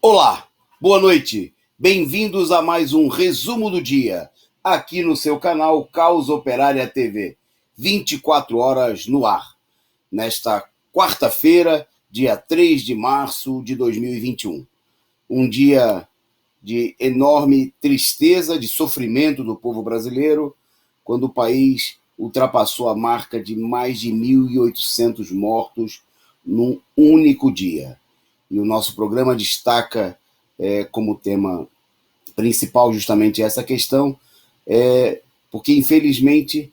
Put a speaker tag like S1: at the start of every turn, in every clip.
S1: Olá, boa noite, bem-vindos a mais um resumo do dia, aqui no seu canal Causa Operária TV, 24 horas no ar, nesta quarta-feira, dia 3 de março de 2021. Um dia de enorme tristeza, de sofrimento do povo brasileiro, quando o país ultrapassou a marca de mais de 1.800 mortos num único dia. E o nosso programa destaca como tema principal justamente essa questão, porque infelizmente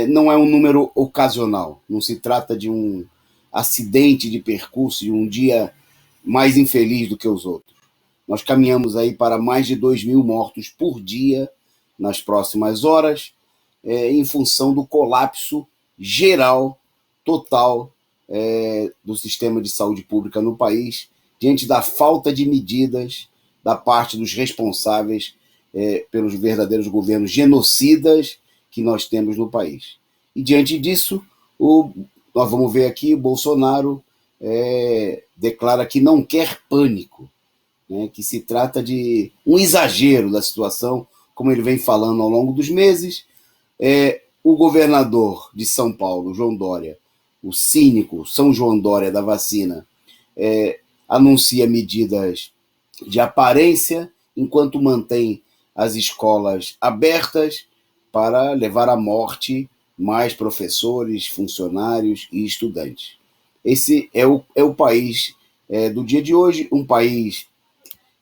S1: não é um número ocasional, não se trata de um acidente de percurso, de um dia mais infeliz do que os outros. Nós caminhamos aí para mais de 2.000 mortos por dia nas próximas horas, em função do colapso geral, total, do sistema de saúde pública no país, diante da falta de medidas da parte dos responsáveis pelos verdadeiros governos genocidas que nós temos no país. E diante disso, nós vamos ver aqui, o Bolsonaro declara que não quer pânico, que se trata de um exagero da situação, como ele vem falando ao longo dos meses. O governador de São Paulo, João Dória, o cínico São João Dória da vacina, anuncia medidas de aparência, enquanto mantém as escolas abertas para levar à morte mais professores, funcionários e estudantes. Esse é o país do dia de hoje, um país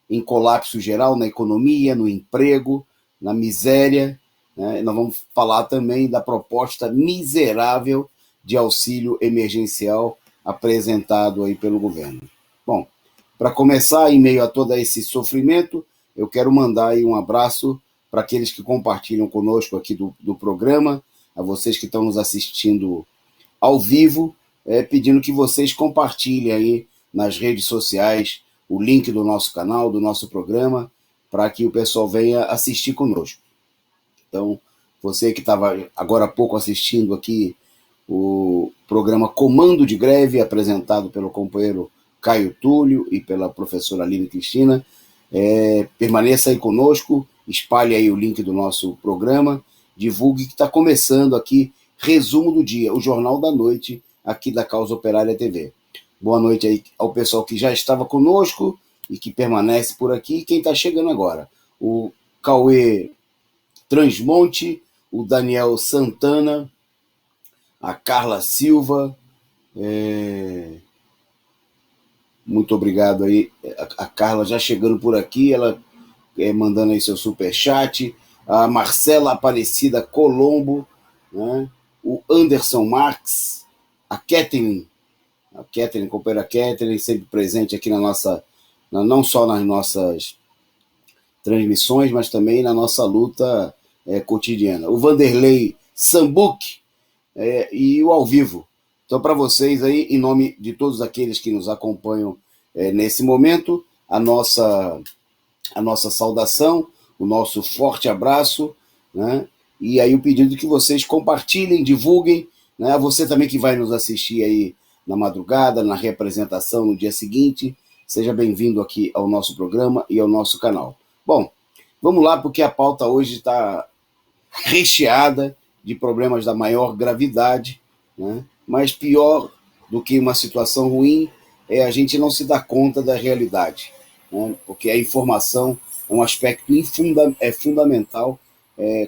S1: em colapso geral na economia, no emprego, na miséria. Nós vamos falar também da proposta miserável de auxílio emergencial apresentado aí pelo governo. Bom, para começar, em meio a todo esse sofrimento, eu quero mandar aí um abraço para aqueles que compartilham conosco aqui do programa, a vocês que estão nos assistindo ao vivo, pedindo que vocês compartilhem aí nas redes sociais o link do nosso canal, do nosso programa, para que o pessoal venha assistir conosco. Então, você que estava agora há pouco assistindo aqui o programa Comando de Greve, apresentado pelo companheiro Caio Túlio e pela professora Aline Cristina, permaneça aí conosco, espalhe aí o link do nosso programa, divulgue que está começando aqui Resumo do Dia, o Jornal da Noite, aqui da Causa Operária TV. Boa noite aí ao pessoal que já estava conosco e que permanece por aqui, e quem está chegando agora, o Cauê Transmonte, o Daniel Santana, a Carla Silva, muito obrigado aí, a Carla já chegando por aqui, ela mandando aí seu superchat, a Marcela Aparecida Colombo, né? O Anderson Marques, a Catherine, companheira Catherine, sempre presente aqui não só nas nossas transmissões, mas também na nossa luta cotidiana. O Vanderlei Sambuc e o Ao Vivo. Então, para vocês aí, em nome de todos aqueles que nos acompanham nesse momento, a nossa saudação, o nosso forte abraço, né? E aí o pedido que vocês compartilhem, divulguem, né? A você também que vai nos assistir aí na madrugada, na reapresentação no dia seguinte, seja bem-vindo aqui ao nosso programa e ao nosso canal. Bom, vamos lá, porque a pauta hoje está recheada de problemas da maior gravidade, né? Mas pior do que uma situação ruim é a gente não se dar conta da realidade, né? Porque a informação é um aspecto fundamental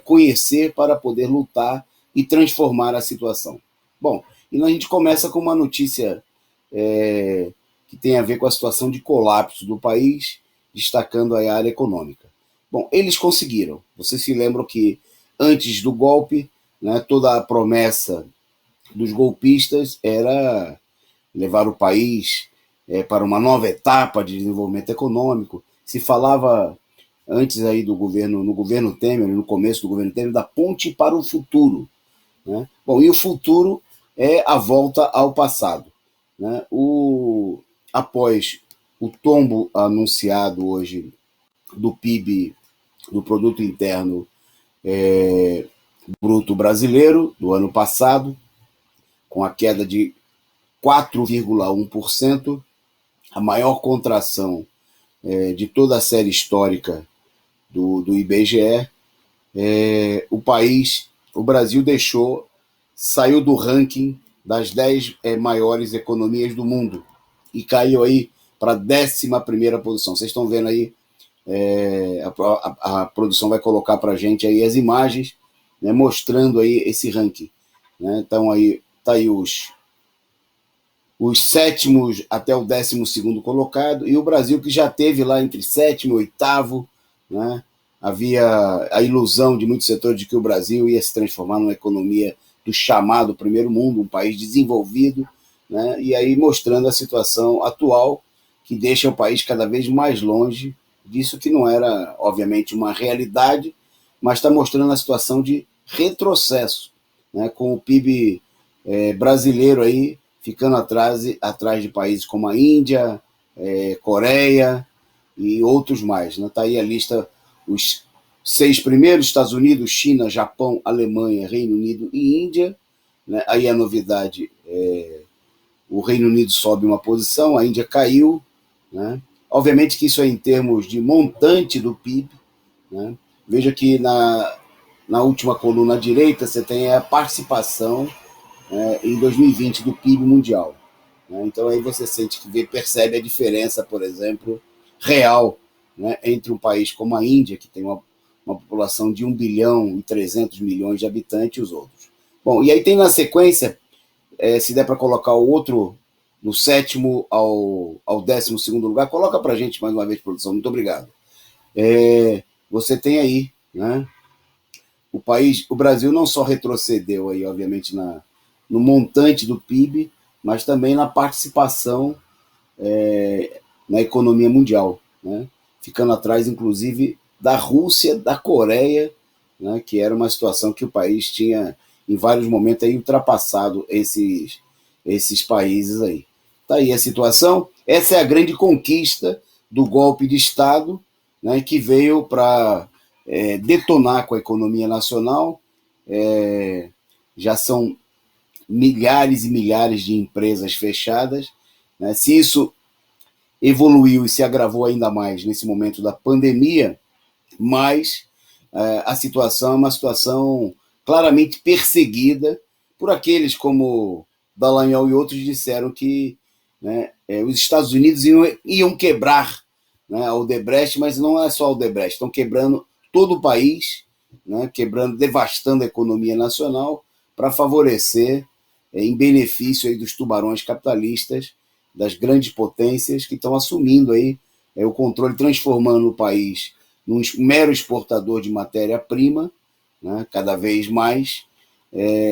S1: conhecer para poder lutar e transformar a situação. Bom, e a gente começa com uma notícia que tem a ver com a situação de colapso do país, destacando a área econômica. Bom, eles conseguiram. Vocês se lembram que antes do golpe, né, toda a promessa dos golpistas era levar o país para uma nova etapa de desenvolvimento econômico. Se falava antes aí no governo Temer, no começo do governo Temer, da ponte para o futuro, né? Bom, e o futuro é a volta ao passado, né? Após o tombo anunciado hoje do PIB, do Produto Interno Bruto Brasileiro, do ano passado, com a queda de 4,1%, a maior contração de toda a série histórica do IBGE, o Brasil saiu do ranking das 10 maiores economias do mundo e caiu aí para a 11ª posição. Vocês estão vendo aí, a produção vai colocar para a gente aí as imagens, né, mostrando aí esse ranking. Né? Então aí tá aí os sétimos até o 12º colocado, e o Brasil, que já teve lá entre sétimo e oitavo, né? Havia a ilusão de muitos setores de que o Brasil ia se transformar numa economia do chamado primeiro mundo, um país desenvolvido, né? E aí mostrando a situação atual, que deixa o país cada vez mais longe disso, que não era, obviamente, uma realidade, mas está mostrando a situação de retrocesso, né? Com o PIB brasileiro aí ficando atrás de países como a Índia, Coreia e outros mais. Está aí a lista, os 6 primeiros: Estados Unidos, China, Japão, Alemanha, Reino Unido e Índia. Né? Aí a novidade, o Reino Unido sobe uma posição, a Índia caiu. Né? Obviamente que isso é em termos de montante do PIB. Né? Veja que na última coluna à direita você tem a participação em 2020 do PIB mundial. Né? Então aí você percebe a diferença, por exemplo, real, né, entre um país como a Índia, que tem uma população de 1 bilhão e 300 milhões de habitantes, e os outros. Bom, e aí tem na sequência, se der para colocar o outro, do 7º ao 12º lugar, coloca para a gente mais uma vez, produção, muito obrigado. Você tem aí, né, o Brasil não só retrocedeu aí, obviamente, no montante do PIB, mas também na participação na economia mundial, né? Ficando atrás, inclusive, da Rússia, da Coreia, né? Que era uma situação que o país tinha, em vários momentos, aí, ultrapassado esses países aí. Está aí a situação. Essa é a grande conquista do golpe de Estado, né? Que veio para detonar com a economia nacional. Já são milhares e milhares de empresas fechadas. Né? Se isso evoluiu e se agravou ainda mais nesse momento da pandemia, mas a situação é uma situação claramente perseguida por aqueles como Dallagnol e outros disseram que, né, os Estados Unidos iam quebrar, né, a Odebrecht, mas não é só a Odebrecht, estão quebrando todo o país, né, devastando a economia nacional para favorecer, em benefício aí dos tubarões capitalistas, das grandes potências que estão assumindo aí o controle, transformando o país num mero exportador de matéria-prima, né, cada vez mais,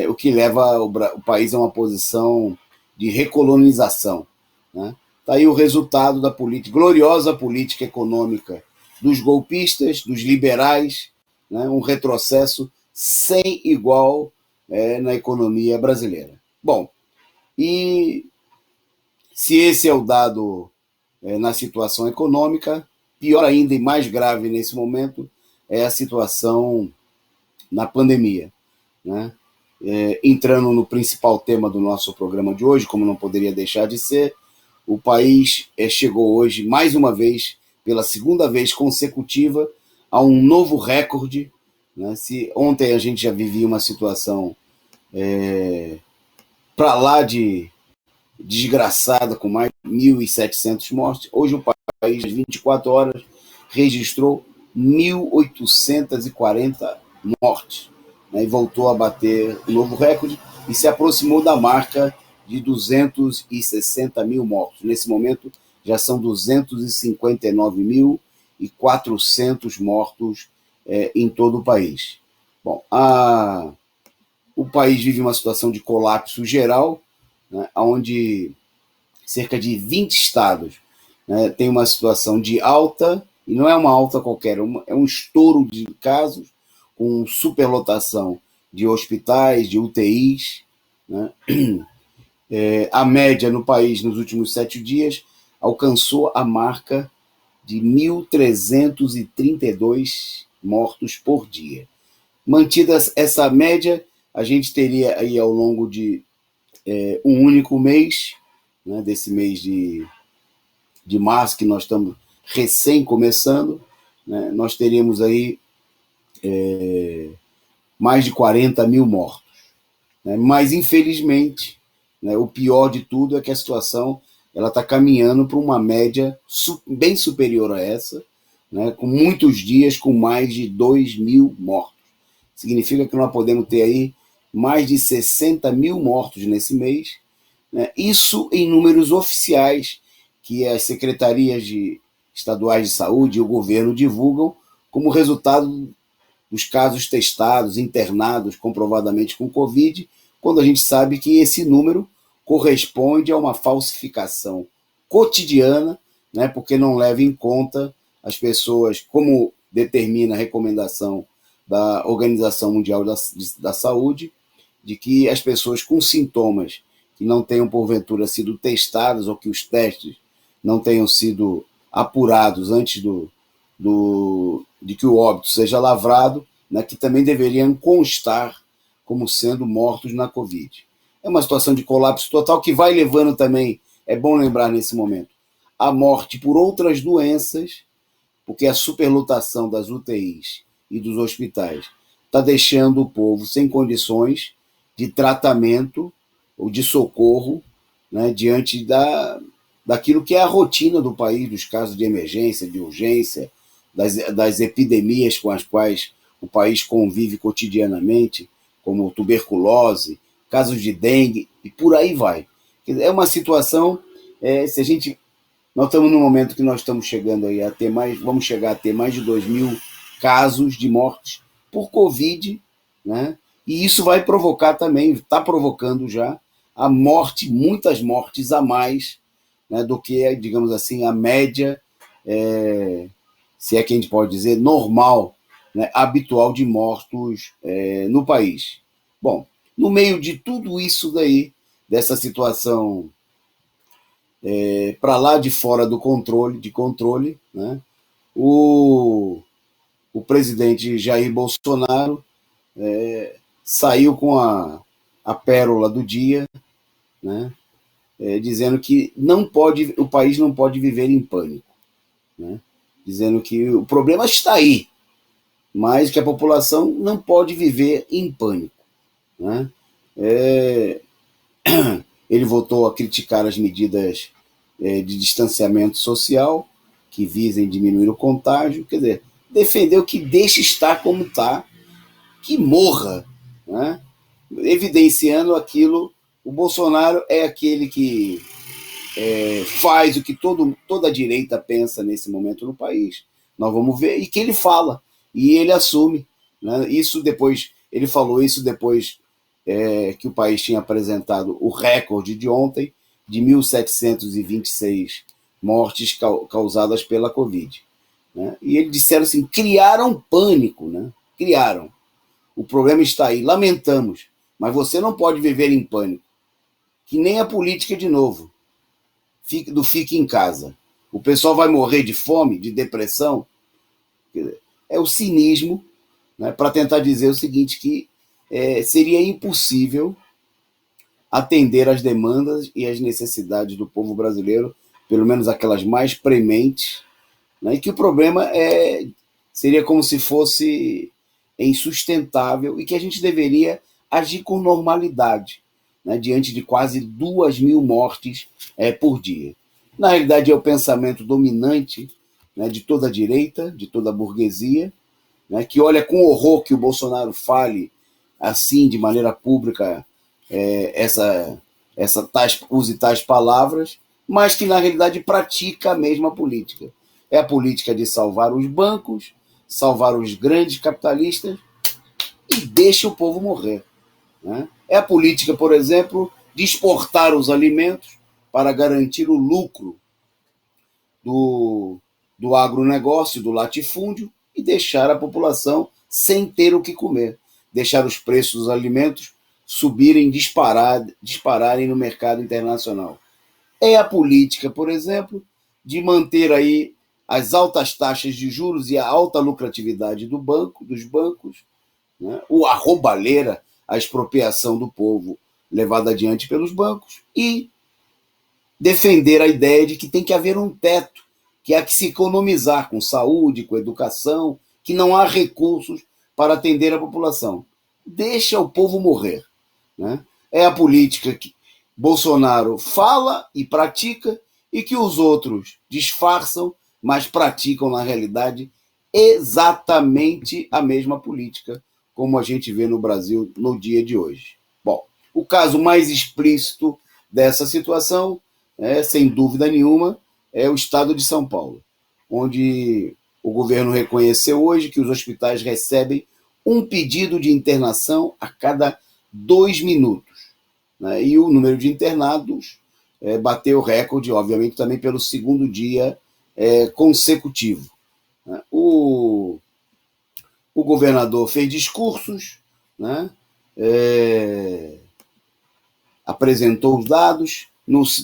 S1: o que leva o país a uma posição de recolonização. Né? Está aí o resultado da gloriosa política econômica dos golpistas, dos liberais, né, um retrocesso sem igual na economia brasileira. Bom, e se esse é o dado na situação econômica, pior ainda e mais grave nesse momento é a situação na pandemia. Né? Entrando no principal tema do nosso programa de hoje, como não poderia deixar de ser, o país chegou hoje, mais uma vez, pela 2ª vez consecutiva, a um novo recorde. Né? Se ontem a gente já vivia uma situação para lá de desgraçada, com mais de 1.700 mortes, hoje o país, às 24 horas, registrou 1.840 mortes, né, e voltou a bater um novo recorde e se aproximou da marca de 260 mil mortos. Nesse momento, já são 259.400 mortos em todo o país. Bom, o país vive uma situação de colapso geral, né, onde cerca de 20 estados, né, tem uma situação de alta, e não é uma alta qualquer, é um estouro de casos, com superlotação de hospitais, de UTIs. Né? A média no país nos últimos 7 dias alcançou a marca de 1.332 mortos por dia. Mantida essa média, a gente teria aí ao longo de um único mês, né, desse mês de março, que nós estamos recém começando, né, nós teríamos aí mais de 40 mil mortos. Né? Mas, infelizmente, né, o pior de tudo é que a situação ela está caminhando para uma média bem superior a essa, né, com muitos dias com mais de 2 mil mortos. Significa que nós podemos ter aí mais de 60 mil mortos nesse mês, né? Isso em números oficiais que as secretarias estaduais de saúde e o governo divulgam como resultado dos casos testados, internados comprovadamente com Covid, quando a gente sabe que esse número corresponde a uma falsificação cotidiana, né, porque não leva em conta as pessoas, como determina a recomendação da Organização Mundial da Saúde, de que as pessoas com sintomas que não tenham porventura sido testados ou que os testes não tenham sido apurados antes de que o óbito seja lavrado, né, que também deveriam constar como sendo mortos na Covid. É uma situação de colapso total que vai levando também, é bom lembrar nesse momento, a morte por outras doenças, porque a superlotação das UTIs e dos hospitais está deixando o povo sem condições de tratamento ou de socorro, né, diante daquilo que é a rotina do país, dos casos de emergência, de urgência, das epidemias com as quais o país convive cotidianamente, como tuberculose, casos de dengue, e por aí vai. É uma situação, se a gente... Nós estamos num momento que nós estamos chegando aí a ter mais, vamos chegar a ter mais de 2 mil casos de mortes por Covid, né? E isso vai provocar também, está provocando já, a morte, muitas mortes a mais, né, do que, digamos assim, a média, se é que a gente pode dizer, normal, né, habitual de mortos no país. Bom, no meio de tudo isso daí, dessa situação para lá de fora do controle, né, o presidente Jair Bolsonaro saiu com a pérola do dia, né, dizendo que o país não pode viver em pânico, né, dizendo que o problema está aí, mas que a população não pode viver em pânico, né. Ele voltou a criticar as medidas de distanciamento social que visem diminuir o contágio, quer dizer, defendeu que deixe estar como está, que morra, né? Evidenciando aquilo. O Bolsonaro é aquele que faz o que toda a direita pensa nesse momento no país. Nós vamos ver, e que ele fala, e ele assume, né? Isso depois, ele falou isso depois que o país tinha apresentado o recorde de ontem, de 1.726 mortes causadas pela Covid. Né? E eles disseram assim, criaram pânico, né? Criaram. O problema está aí, lamentamos, mas você não pode viver em pânico. Que nem a política de novo, do fique em casa. O pessoal vai morrer de fome, de depressão. É o cinismo, né, para tentar dizer o seguinte, que seria impossível atender às demandas e às necessidades do povo brasileiro, pelo menos aquelas mais prementes, né, e que o problema seria como se fosse insustentável e que a gente deveria agir com normalidade, né, diante de quase 2 mil mortes por dia. Na realidade, é o pensamento dominante, né, de toda a direita, de toda a burguesia, né, que olha com horror que o Bolsonaro fale assim, de maneira pública, use tais palavras, mas que na realidade pratica a mesma política. É a política de salvar os bancos, salvar os grandes capitalistas e deixa o povo morrer. Né? É a política, por exemplo, de exportar os alimentos para garantir o lucro do agronegócio, do latifúndio, e deixar a população sem ter o que comer. Deixar os preços dos alimentos subirem, dispararem no mercado internacional. É a política, por exemplo, de manter aí as altas taxas de juros e a alta lucratividade dos bancos, né? A roubalheira, a expropriação do povo levada adiante pelos bancos, e defender a ideia de que tem que haver um teto, que há que se economizar com saúde, com educação, que não há recursos para atender a população. Deixa o povo morrer, né? É a política que Bolsonaro fala e pratica e que os outros disfarçam, mas praticam na realidade exatamente a mesma política, como a gente vê no Brasil no dia de hoje. Bom, o caso mais explícito dessa situação, sem dúvida nenhuma, é o estado de São Paulo, onde o governo reconheceu hoje que os hospitais recebem um pedido de internação a cada 2 minutos, né? E o número de internados bateu recorde, obviamente, também pelo segundo dia consecutivo. Né? O governador fez discursos, né? Apresentou os dados.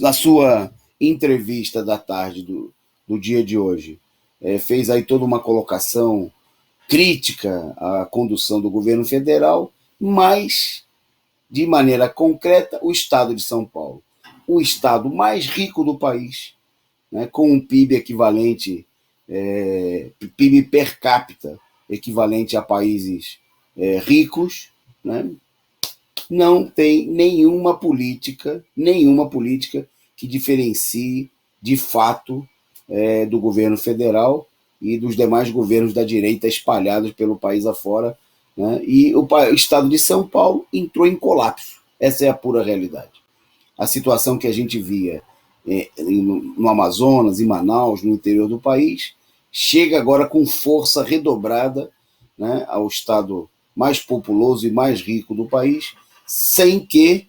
S1: Na sua entrevista da tarde do dia de hoje, fez aí toda uma colocação crítica à condução do governo federal, mas, de maneira concreta, o estado de São Paulo, o estado mais rico do país, né, com um PIB equivalente, PIB per capita equivalente a países ricos, né, não tem nenhuma política que diferencie de fato do governo federal e dos demais governos da direita espalhados pelo país afora, né? E o estado de São Paulo entrou em colapso. Essa é a pura realidade. A situação que a gente via no Amazonas, em Manaus, no interior do país, chega agora com força redobrada, né, ao estado mais populoso e mais rico do país, sem que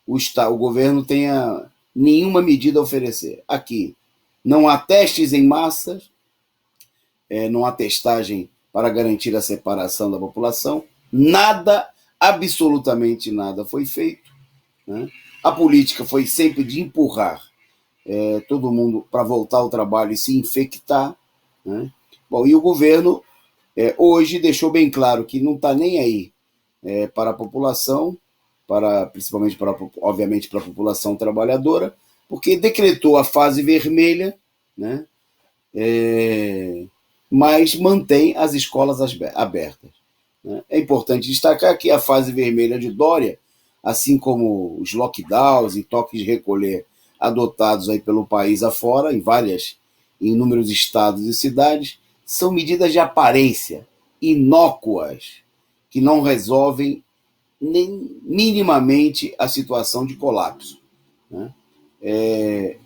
S1: o governo tenha nenhuma medida a oferecer. Aqui não há testes em massa, não há testagem para garantir a separação da população, nada, absolutamente nada foi feito, né? A política foi sempre de empurrar todo mundo para voltar ao trabalho e se infectar, né? Bom, e o governo hoje deixou bem claro que não está nem aí para a população, principalmente obviamente para a população trabalhadora, porque decretou a fase vermelha, né? Mas mantém as escolas abertas, né? É importante destacar que a fase vermelha de Dória, assim como os lockdowns e toques de recolher adotados aí pelo país afora, em inúmeros estados e cidades, são medidas de aparência, inócuas, que não resolvem nem minimamente a situação de colapso, né?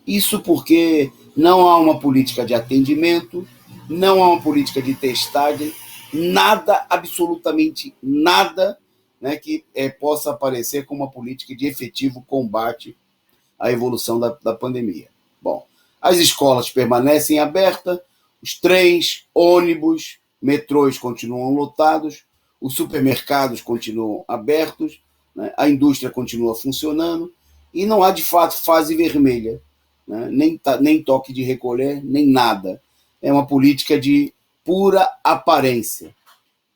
S1: Isso porque não há uma política de atendimento, não há uma política de testagem, nada, absolutamente nada, né, que possa aparecer como uma política de efetivo combate à evolução da pandemia. Bom, as escolas permanecem abertas, os trens, ônibus, metrôs continuam lotados, os supermercados continuam abertos, né, a indústria continua funcionando e não há, de fato, fase vermelha, né, nem toque de recolher, nem nada. É uma política de pura aparência.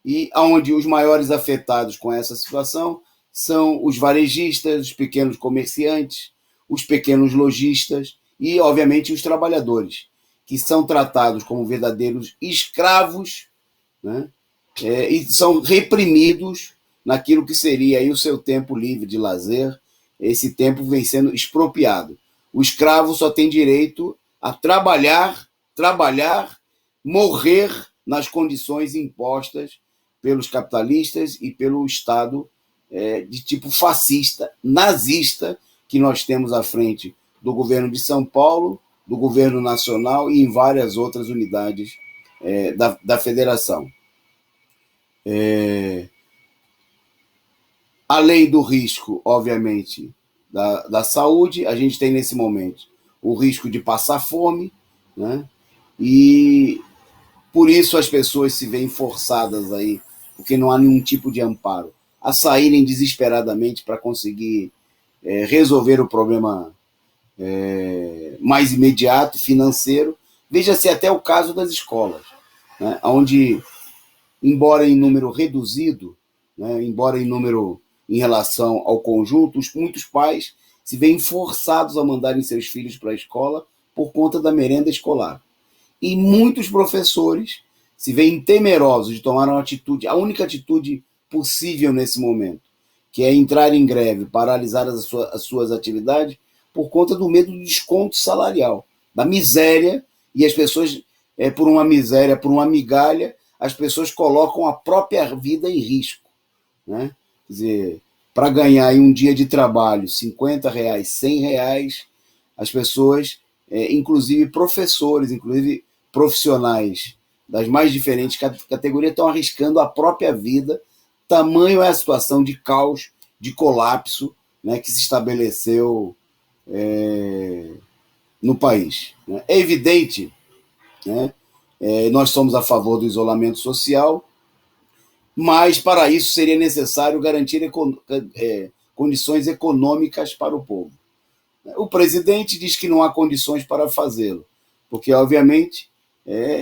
S1: E onde os maiores afetados com essa situação são os varejistas, os pequenos comerciantes, os pequenos lojistas e, obviamente, os trabalhadores, que são tratados como verdadeiros escravos, né? E são reprimidos naquilo que seria aí o seu tempo livre de lazer. Esse tempo vem sendo expropriado. O escravo só tem direito a trabalhar, morrer nas condições impostas pelos capitalistas e pelo Estado de tipo fascista, nazista, que nós temos à frente do governo de São Paulo, do governo nacional e em várias outras unidades da federação. Além do risco, obviamente, da saúde, a gente tem nesse momento o risco de passar fome, né? E por isso as pessoas se veem forçadas aí, porque não há nenhum tipo de amparo, a saírem desesperadamente para conseguir resolver o problema mais imediato, financeiro. Veja-se até o caso das escolas, né? Onde, embora em número reduzido, né, embora em número em relação ao conjunto, muitos pais se veem forçados a mandarem seus filhos para a escola por conta da merenda escolar. E muitos professores se veem temerosos de tomar uma atitude, a única atitude possível nesse momento, que é entrar em greve, paralisar as suas atividades por conta do medo do desconto salarial, da miséria, e as pessoas, por uma miséria, por uma migalha, as pessoas colocam a própria vida em risco, né? Quer dizer, para ganhar em um dia de trabalho R$ 50, R$ 100, as pessoas, inclusive professores, inclusive profissionais das mais diferentes categorias, estão arriscando a própria vida. Tamanho é a situação de caos, de colapso, né, que se estabeleceu no país. Né? É evidente, né, nós somos a favor do isolamento social, mas para isso seria necessário garantir condições econômicas para o povo. O presidente diz que não há condições para fazê-lo, porque, obviamente,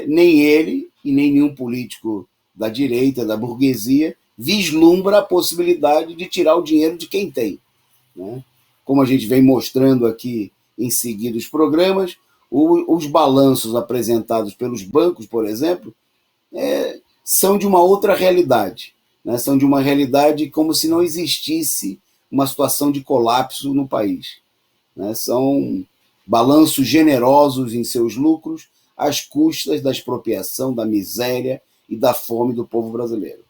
S1: nem ele e nem nenhum político da direita, da burguesia, vislumbra a possibilidade de tirar o dinheiro de quem tem. Né? Como a gente vem mostrando aqui em seguida os programas, os balanços apresentados pelos bancos, por exemplo, são de uma outra realidade. Né? São de uma realidade como se não existisse uma situação de colapso no país. Né? São balanços generosos em seus lucros, às custas da expropriação, da miséria e da fome do povo brasileiro.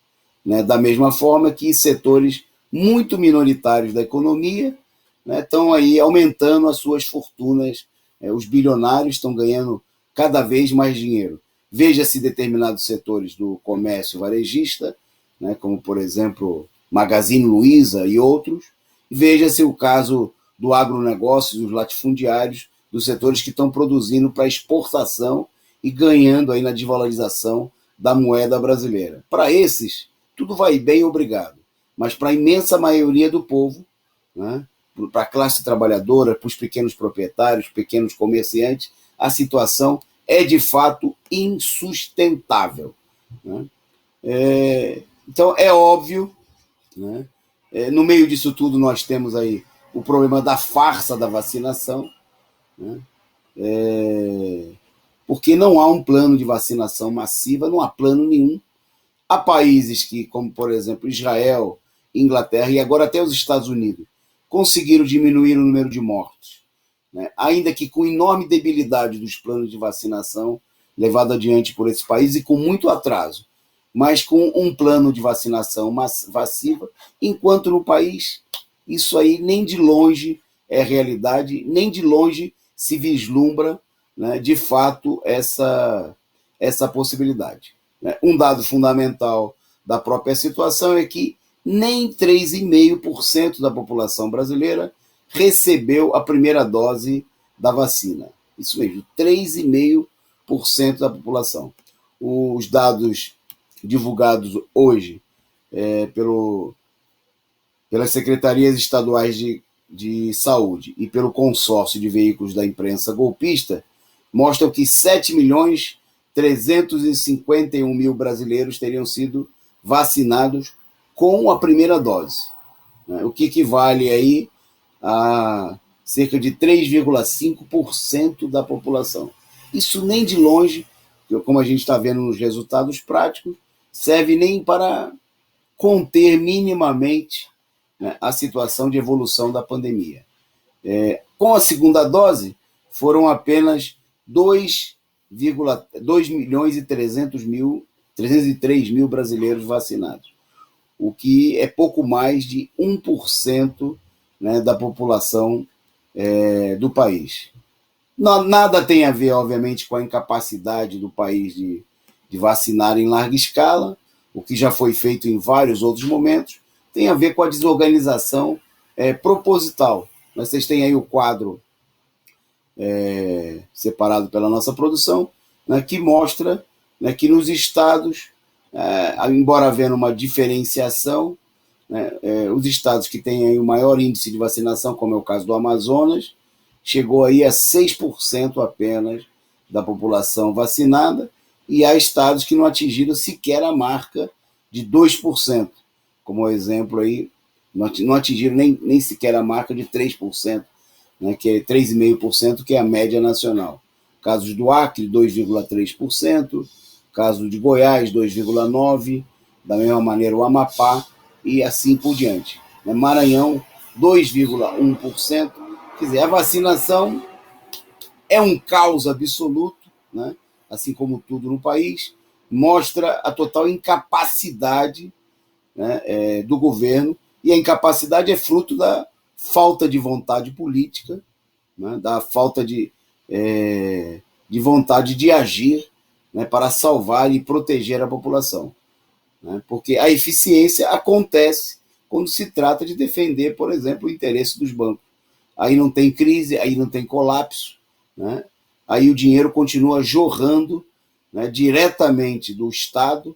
S1: Né? Da mesma forma que setores muito minoritários da economia, né, estão aí aumentando as suas fortunas, os bilionários estão ganhando cada vez mais dinheiro. Veja-se determinados setores do comércio varejista, né, como, por exemplo, Magazine Luiza e outros. Veja-se o caso do agronegócio, dos latifundiários, dos setores que estão produzindo para exportação e ganhando aí na desvalorização da moeda brasileira. Para esses, tudo vai bem, obrigado. Mas para a imensa maioria do povo, né, para a classe trabalhadora, para os pequenos proprietários, pequenos comerciantes, a situação é de fato insustentável. Né? Então é óbvio, né? No meio disso tudo nós temos aí o problema da farsa da vacinação, né? Porque não há um plano de vacinação massiva, não há plano nenhum. Há países que, como por exemplo Israel, Inglaterra e agora até os Estados Unidos, conseguiram diminuir o número de mortos, né? Ainda que com enorme debilidade dos planos de vacinação levado adiante por esse país e com muito atraso, mas com um plano de vacinação massiva, enquanto no país isso aí nem de longe é realidade, nem de longe se vislumbra, né, de fato essa possibilidade. Né? Um dado fundamental da própria situação é que nem 3,5% da população brasileira recebeu a primeira dose da vacina. Isso mesmo, 3,5% da população. Os dados divulgados hoje pelas secretarias estaduais de saúde e pelo consórcio de veículos da imprensa golpista mostram que 7.351.000 brasileiros teriam sido vacinados com a primeira dose, né? O que equivale aí a cerca de 3,5% da população. Isso nem de longe, como a gente está vendo nos resultados práticos, serve nem para conter minimamente, né, a situação de evolução da pandemia. Com a segunda dose, foram apenas 2.303.000 brasileiros vacinados, o que é pouco mais de 1%, né, da população do país. Nada tem a ver, obviamente, com a incapacidade do país de vacinar em larga escala, o que já foi feito em vários outros momentos, tem a ver com a desorganização proposital. Vocês têm aí o quadro separado pela nossa produção, né, que mostra, né, que nos estados, embora havendo uma diferenciação, né, os estados que têm aí o maior índice de vacinação, como é o caso do Amazonas, chegou aí a 6% apenas da população vacinada, e há estados que não atingiram sequer a marca de 2%, como exemplo aí, não atingiram nem sequer a marca de 3%, né, que é 3,5%, que é a média nacional. Casos do Acre, 2,3%, caso de Goiás, 2,9%, da mesma maneira o Amapá e assim por diante. Maranhão, 2,1%. Quer dizer, a vacinação é um caos absoluto, né? Assim como tudo no país, mostra a total incapacidade, né, do governo, e a incapacidade é fruto da falta de vontade política, né, da falta de vontade de agir, né, para salvar e proteger a população. Né, porque a eficiência acontece quando se trata de defender, por exemplo, o interesse dos bancos. Aí não tem crise, aí não tem colapso, né? Aí o dinheiro continua jorrando, né, diretamente do Estado,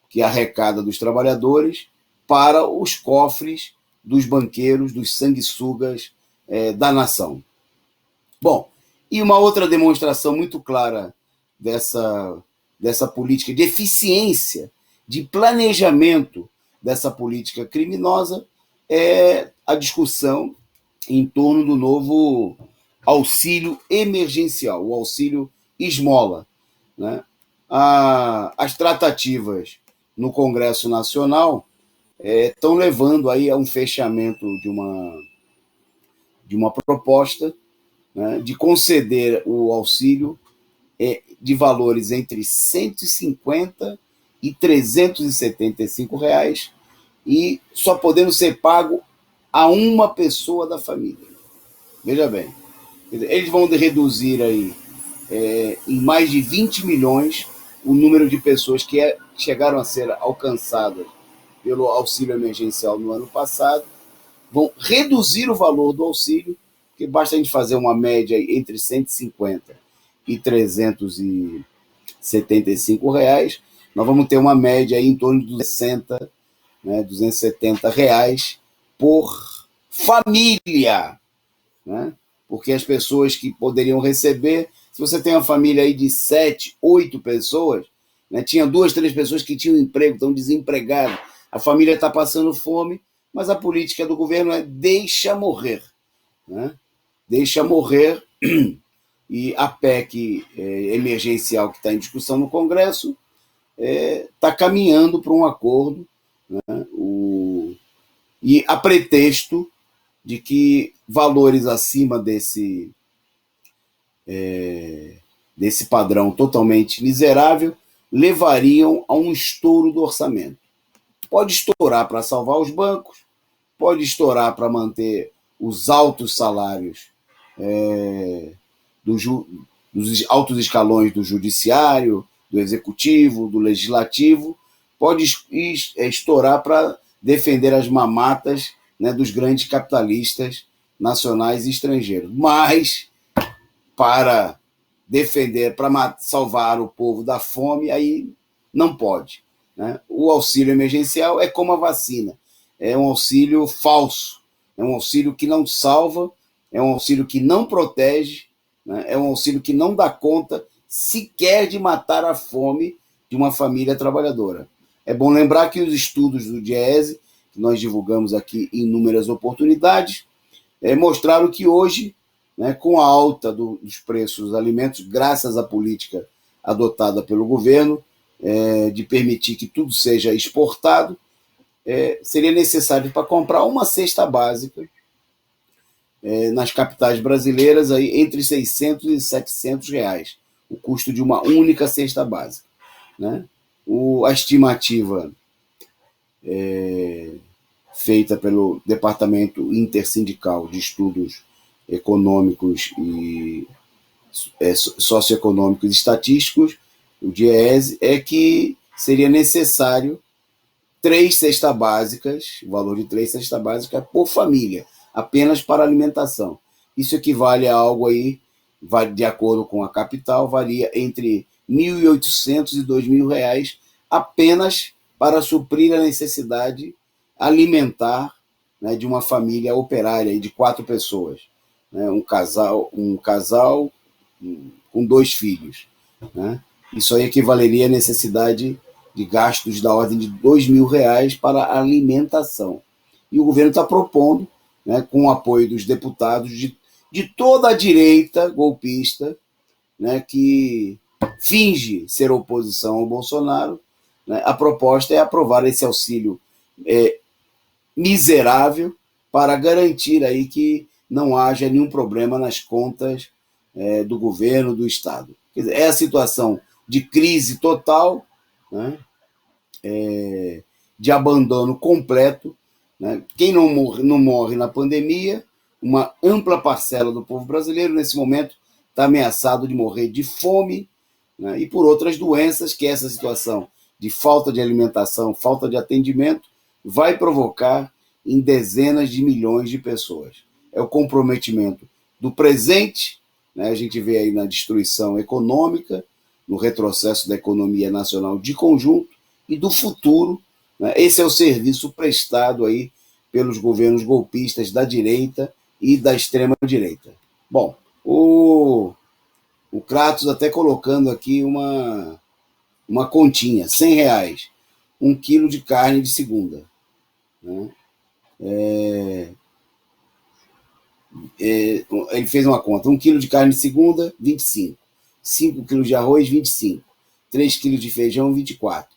S1: que arrecada dos trabalhadores, para os cofres dos banqueiros, dos sanguessugas da nação. Bom, e uma outra demonstração muito clara dessa política de eficiência, de planejamento dessa política criminosa é a discussão em torno do novo auxílio emergencial, o auxílio esmola, né? As tratativas no Congresso Nacional estão levando aí a um fechamento de uma proposta, né, de conceder o auxílio de valores entre 150 e 375 reais e só podendo ser pago a uma pessoa da família. Veja bem, eles vão reduzir aí em mais de 20 milhões o número de pessoas que chegaram a ser alcançadas pelo auxílio emergencial no ano passado, vão reduzir o valor do auxílio, que basta a gente fazer uma média entre 150 e 375 reais, nós vamos ter uma média aí em torno de 260, né, 270 reais por família, né? Porque as pessoas que poderiam receber, se você tem uma família aí de 7, 8 pessoas, né, tinha 2, 3 pessoas que tinham emprego, estão desempregadas, a família está passando fome, mas a política do governo é deixa morrer, né? Deixa morrer, e a PEC emergencial que está em discussão no Congresso está caminhando para um acordo, né? E a pretexto de que valores acima desse padrão totalmente miserável levariam a um estouro do orçamento. Pode estourar para salvar os bancos, pode estourar para manter os altos salários dos altos escalões do judiciário, do executivo, do legislativo, pode estourar para defender as mamatas, né, dos grandes capitalistas nacionais e estrangeiros. Mas, para defender, para salvar o povo da fome, aí não pode, né? O auxílio emergencial é como a vacina, é um auxílio falso, é um auxílio que não salva, é um auxílio que não protege, né? É um auxílio que não dá conta sequer de matar a fome de uma família trabalhadora. É bom lembrar que os estudos do DIEESE, que nós divulgamos aqui em inúmeras oportunidades, mostraram que hoje, né, com a alta dos preços dos alimentos, graças à política adotada pelo governo, de permitir que tudo seja exportado, seria necessário para comprar uma cesta básica nas capitais brasileiras aí, entre 600 e 700 reais, o custo de uma única cesta básica, né? A estimativa feita pelo Departamento Intersindical de Estudos Econômicos e Socioeconômicos e Estatísticos, o DIEESE, é que seria necessário 3 cestas básicas, o valor de 3 cestas básicas por família, apenas para alimentação. Isso equivale a algo aí, de acordo com a capital, varia entre R$ 1.800 e R$ 2.000 apenas para suprir a necessidade alimentar, né, de uma família operária de 4 pessoas, né, um casal com 2 filhos, né? Isso aí equivaleria à necessidade de gastos da ordem de R$ 2.000 para a alimentação. E o governo está propondo, né, com o apoio dos deputados de toda a direita golpista, né, que finge ser oposição ao Bolsonaro, né? A proposta é aprovar esse auxílio miserável para garantir aí que não haja nenhum problema nas contas do governo, do Estado. Quer dizer, é a situação de crise total, né? De abandono completo, né? Quem não morre na pandemia, uma ampla parcela do povo brasileiro, nesse momento, está ameaçado de morrer de fome, né? E por outras doenças que essa situação de falta de alimentação, falta de atendimento, vai provocar em dezenas de milhões de pessoas. É o comprometimento do presente, né? A gente vê aí na destruição econômica, no retrocesso da economia nacional de conjunto, e do futuro, né? Esse é o serviço prestado aí pelos governos golpistas da direita e da extrema-direita. Bom, o Kratos até colocando aqui uma continha, R$100, 1 quilo de carne de segunda, né? Ele fez uma conta, 1 quilo de carne de segunda, 25, 5 quilos de arroz, 25, 3 quilos de feijão, 24,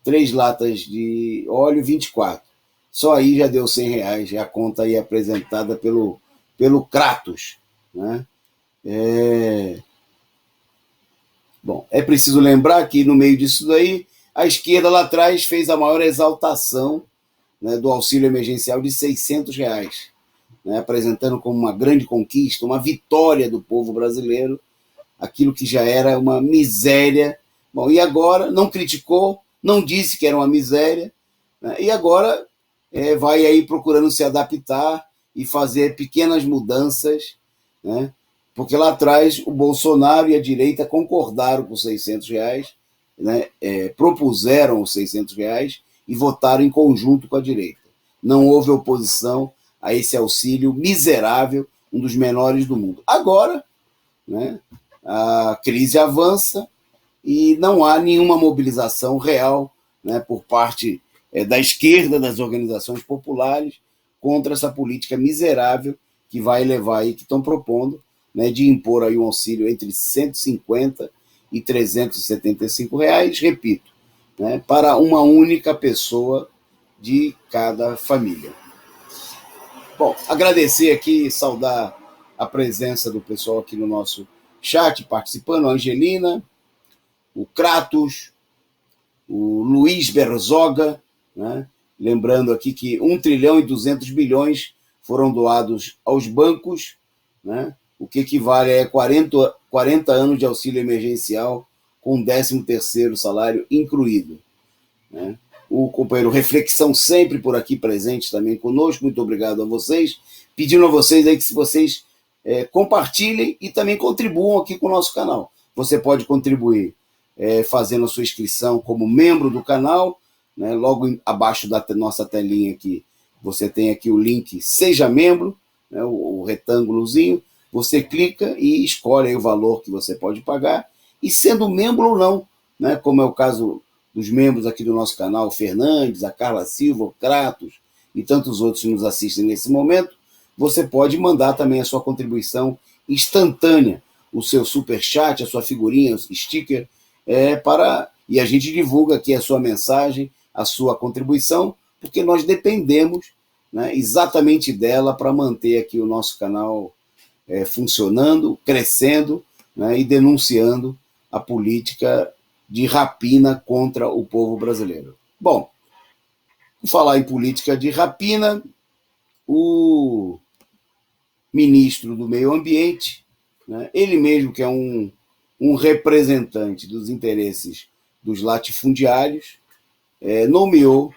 S1: 3 latas de óleo, 24. Só aí já deu R$100, a conta aí apresentada pelo Kratos, né? Bom, é preciso lembrar que no meio disso daí, a esquerda lá atrás fez a maior exaltação, né, do auxílio emergencial de R$600, né, apresentando como uma grande conquista, uma vitória do povo brasileiro, aquilo que já era uma miséria. Bom, e agora não criticou, não disse que era uma miséria, né, e agora vai aí procurando se adaptar e fazer pequenas mudanças, né, porque lá atrás o Bolsonaro e a direita concordaram com os R$600, né, propuseram os R$600 e votaram em conjunto com a direita. Não houve oposição a esse auxílio miserável, um dos menores do mundo. Agora, né, a crise avança e não há nenhuma mobilização real, né, por parte da esquerda, das organizações populares, contra essa política miserável que vai levar aí, que estão propondo, né, de impor aí um auxílio entre R$150 e R$375, repito, né, para uma única pessoa de cada família. Bom, agradecer aqui, saudar a presença do pessoal aqui no nosso chat, participando, a Angelina, o Kratos, o Luiz Berzoga, né? Lembrando aqui que 1,2 trilhão foram doados aos bancos, né? O que equivale a 40 anos de auxílio emergencial com 13º salário incluído, né? O companheiro Reflexão sempre por aqui presente também conosco, muito obrigado a vocês, pedindo a vocês aí que se vocês compartilhem e também contribuam aqui com o nosso canal. Você pode contribuir fazendo a sua inscrição como membro do canal, né? Logo abaixo da nossa telinha aqui, você tem aqui o link Seja Membro, né? o retângulozinho, você clica e escolhe aí o valor que você pode pagar, e sendo membro ou não, né? Como é o caso dos membros aqui do nosso canal, o Fernandes, a Carla Silva, o Kratos e tantos outros que nos assistem nesse momento, você pode mandar também a sua contribuição instantânea, o seu superchat, a sua figurinha, o sticker, e a gente divulga aqui a sua mensagem, a sua contribuição, porque nós dependemos, né, exatamente dela para manter aqui o nosso canal funcionando, crescendo, né, e denunciando a política de rapina contra o povo brasileiro. Bom, por falar em política de rapina, o ministro do Meio Ambiente, né, ele mesmo que é um representante dos interesses dos latifundiários, nomeou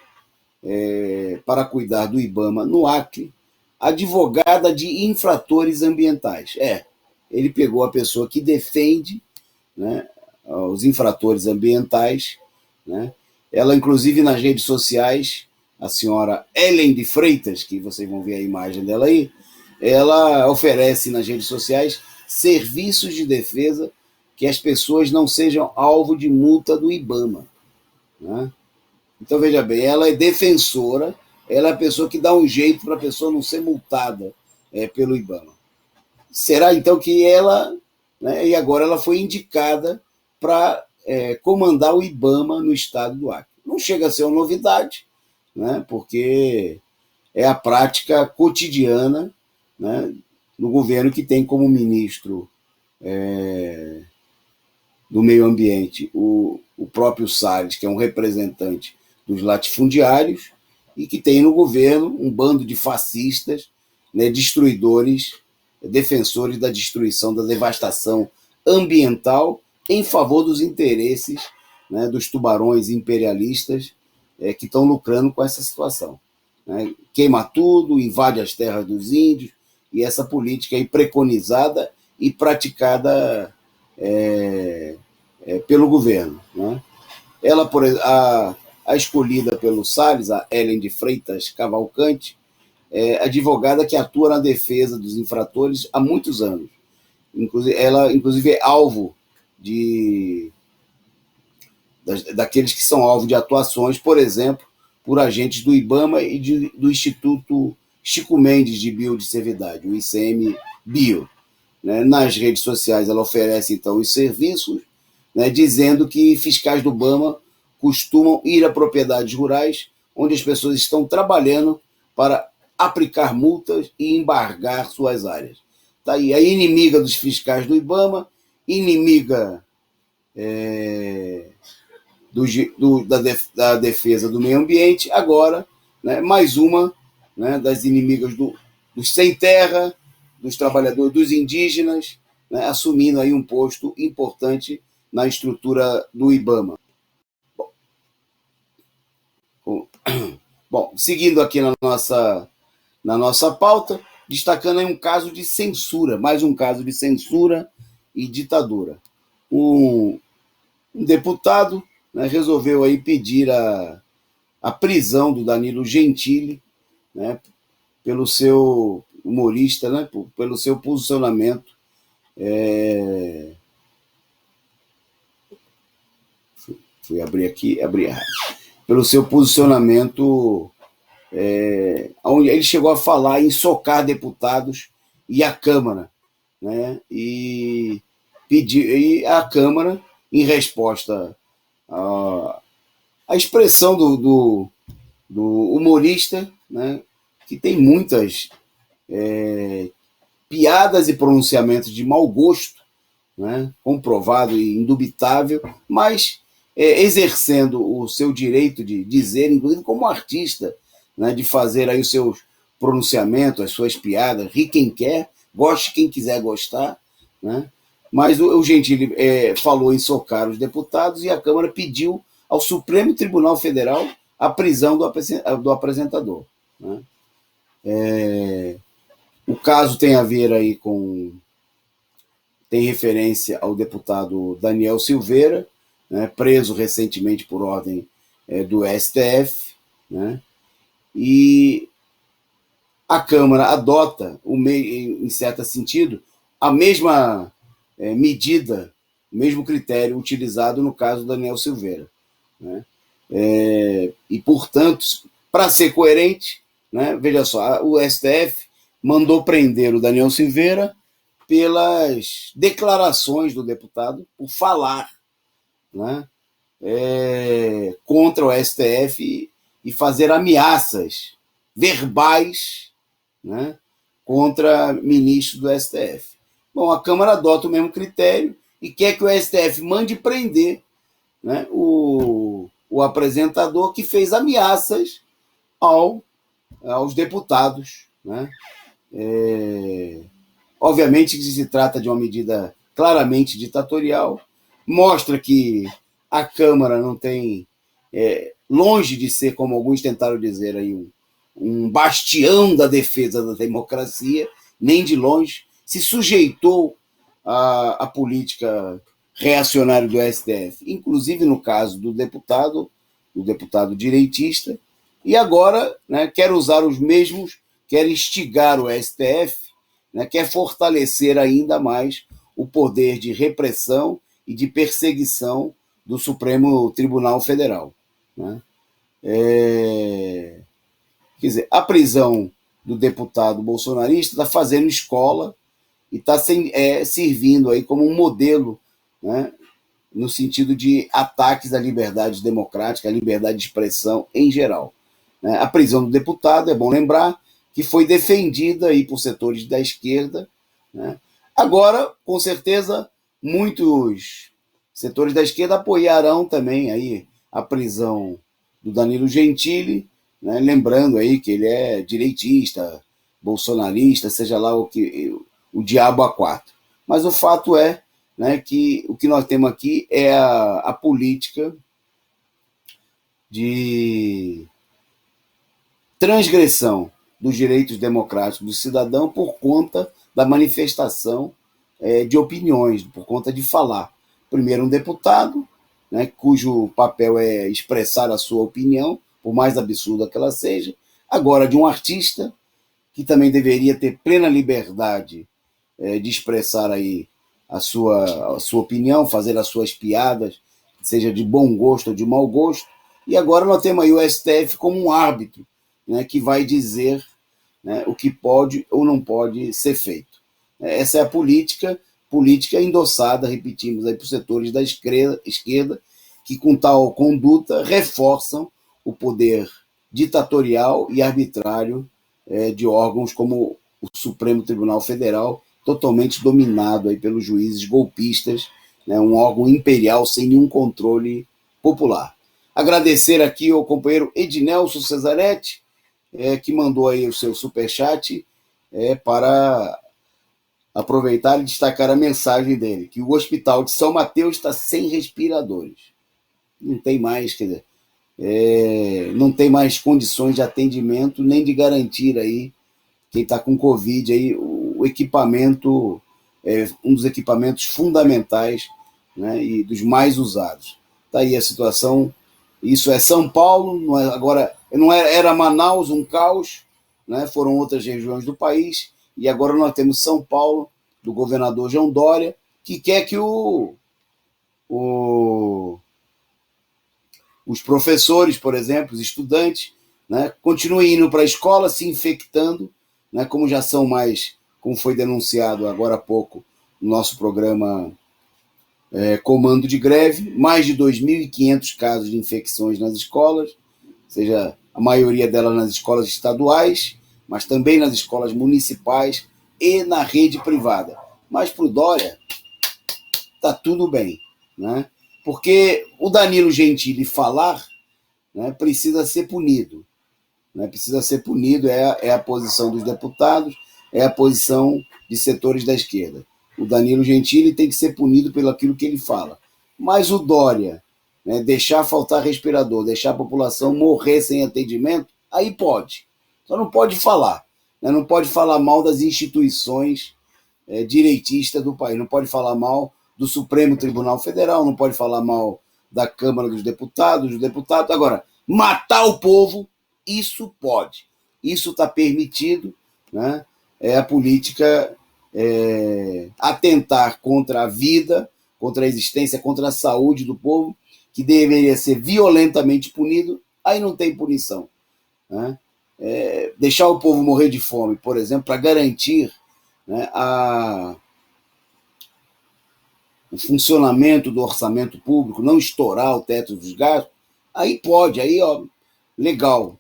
S1: para cuidar do IBAMA no Acre advogada de infratores ambientais. Ele pegou a pessoa que defende, né, os infratores ambientais, né? Ela, inclusive, nas redes sociais, a senhora Ellen de Freitas, que vocês vão ver a imagem dela aí, ela oferece nas redes sociais serviços de defesa que as pessoas não sejam alvo de multa do IBAMA, né? Então, veja bem, ela é defensora, ela é a pessoa que dá um jeito para a pessoa não ser multada pelo IBAMA. Será, então, que ela né, e agora ela foi indicada para comandar o IBAMA no estado do Acre. Não chega a ser uma novidade, né, porque é a prática cotidiana, né, do governo que tem como ministro do meio ambiente o próprio Salles, que é um representante dos latifundiários, e que tem no governo um bando de fascistas, né, destruidores, defensores da destruição, da devastação ambiental em favor dos interesses, né, dos tubarões imperialistas que estão lucrando com essa situação. Né? Queima tudo, invade as terras dos índios, e essa política aí preconizada e praticada pelo governo. Né? Ela, a escolhida pelo Salles, a Ellen de Freitas Cavalcante, é advogada que atua na defesa dos infratores há muitos anos. Ela, inclusive, é alvo daqueles que são alvo de atuações, por exemplo, por agentes do IBAMA e do Instituto Chico Mendes de Biodiversidade, o ICMBio. Né? Nas redes sociais ela oferece, então, os serviços, né, dizendo que fiscais do IBAMA costumam ir a propriedades rurais onde as pessoas estão trabalhando para aplicar multas e embargar suas áreas. Tá aí a inimiga dos fiscais do IBAMA, inimiga da defesa do meio ambiente, agora, né, mais uma, né, das inimigas dos sem terra, dos trabalhadores, dos indígenas, né, assumindo aí um posto importante na estrutura do IBAMA. Bom, seguindo aqui na nossa pauta, destacando aí um caso de censura, mais um caso de censura e ditadura. Um deputado, né, resolveu aí pedir a prisão do Danilo Gentili, né, pelo seu humorista, né, pelo seu posicionamento fui abrir aqui, abri errado, pelo seu posicionamento onde ele chegou a falar em socar deputados e a Câmara, né, e a Câmara, em resposta a expressão do humorista, né, que tem muitas piadas e pronunciamentos de mau gosto, né, comprovado e indubitável, mas exercendo o seu direito de dizer, inclusive como artista, né, de fazer aí os seus pronunciamentos, as suas piadas, ri quem quer, goste quem quiser gostar, né? Mas o Gentili falou em socar os deputados e a Câmara pediu ao Supremo Tribunal Federal a prisão do apresentador. Né? O caso tem a ver aí tem referência ao deputado Daniel Silveira, né, preso recentemente por ordem do STF, né, e a Câmara adota, em certo sentido, a mesma medida, o mesmo critério utilizado no caso do Daniel Silveira. Né? E, portanto, para ser coerente, né, veja só, o STF mandou prender o Daniel Silveira pelas declarações do deputado, por falar, né, contra o STF e fazer ameaças verbais, né, contra ministros do STF. Bom, a Câmara adota o mesmo critério e quer que o STF mande prender, né, o apresentador que fez ameaças aos deputados. Né? Obviamente que se trata de uma medida claramente ditatorial, mostra que a Câmara não tem, longe de ser, como alguns tentaram dizer aí, um bastião da defesa da democracia, nem de longe, se sujeitou à política reacionária do STF, inclusive no caso do deputado direitista, e agora, né, quer usar os mesmos, quer instigar o STF, né, quer fortalecer ainda mais o poder de repressão e de perseguição do Supremo Tribunal Federal. Né? Quer dizer, a prisão do deputado bolsonarista está fazendo escola, e está servindo aí como um modelo, né, no sentido de ataques à liberdade democrática, à liberdade de expressão em geral. Né? A prisão do deputado, é bom lembrar, que foi defendida aí por setores da esquerda. Né? Agora, com certeza, muitos setores da esquerda apoiarão também aí a prisão do Danilo Gentili, né? Lembrando aí que ele é direitista, bolsonarista, seja lá o diabo a quatro. Mas o fato é, né, que o que nós temos aqui é a política de transgressão dos direitos democráticos do cidadão por conta da manifestação de opiniões, por conta de falar. Primeiro, um deputado, né, cujo papel é expressar a sua opinião, por mais absurda que ela seja. Agora, de um artista, que também deveria ter plena liberdade de expressar aí a sua opinião, fazer as suas piadas, seja de bom gosto ou de mau gosto. E agora nós temos aí o STF como um árbitro, né, que vai dizer, né, o que pode ou não pode ser feito. Essa é a política endossada, repetimos, aí por setores da esquerda, que com tal conduta reforçam o poder ditatorial e arbitrário de órgãos como o Supremo Tribunal Federal, totalmente dominado aí pelos juízes golpistas, né, um órgão imperial sem nenhum controle popular. Agradecer aqui ao companheiro Ednelson Cesaretti, que mandou aí o seu superchat para aproveitar e destacar a mensagem dele, que o Hospital de São Mateus está sem respiradores. Não tem mais, quer dizer, não tem mais condições de atendimento, nem de garantir aí quem está com Covid, aí, o equipamento, um dos equipamentos fundamentais, né, e dos mais usados. Está aí a situação. Isso é São Paulo, não é, agora não era Manaus um caos, né, foram outras regiões do país, e agora nós temos São Paulo, do governador João Dória, que quer que os professores, por exemplo, os estudantes, né, continuem indo para a escola, se infectando, né, como já são mais, como foi denunciado agora há pouco no nosso programa Comando de Greve, mais de 2.500 casos de infecções nas escolas, ou seja, a maioria delas nas escolas estaduais, mas também nas escolas municipais e na rede privada. Mas para o Dória, está tudo bem, né? Porque o Danilo Gentili falar, né, precisa ser punido. Né? Precisa ser punido, é a posição dos deputados, é a posição de setores da esquerda. O Danilo Gentili tem que ser punido pelo aquilo que ele fala. Mas o Dória, né, deixar faltar respirador, deixar a população morrer sem atendimento, aí pode. Só não pode falar. Né? Não pode falar mal das instituições direitistas do país. Não pode falar mal do Supremo Tribunal Federal, não pode falar mal da Câmara dos Deputados, Agora, matar o povo, isso pode. Isso está permitido, né? É a política atentar contra a vida, contra a existência, contra a saúde do povo, que deveria ser violentamente punido, aí não tem punição. Né? Deixar o povo morrer de fome, por exemplo, para garantir, né, o funcionamento do orçamento público, não estourar o teto dos gastos, aí pode, aí ó, legal.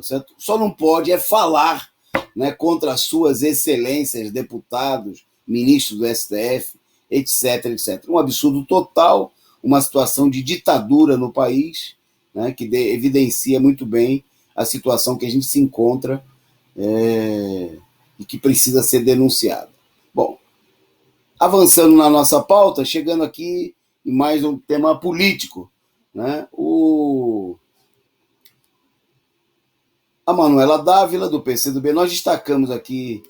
S1: Certo? Só não pode falar, né, contra as suas excelências, deputados, ministros do STF, etc, etc. Um absurdo total, uma situação de ditadura no país, né, que evidencia muito bem a situação que a gente se encontra e que precisa ser denunciada. Bom, avançando na nossa pauta, chegando aqui em mais um tema político, né, a Manuela Dávila, do PCdoB, nós destacamos aqui,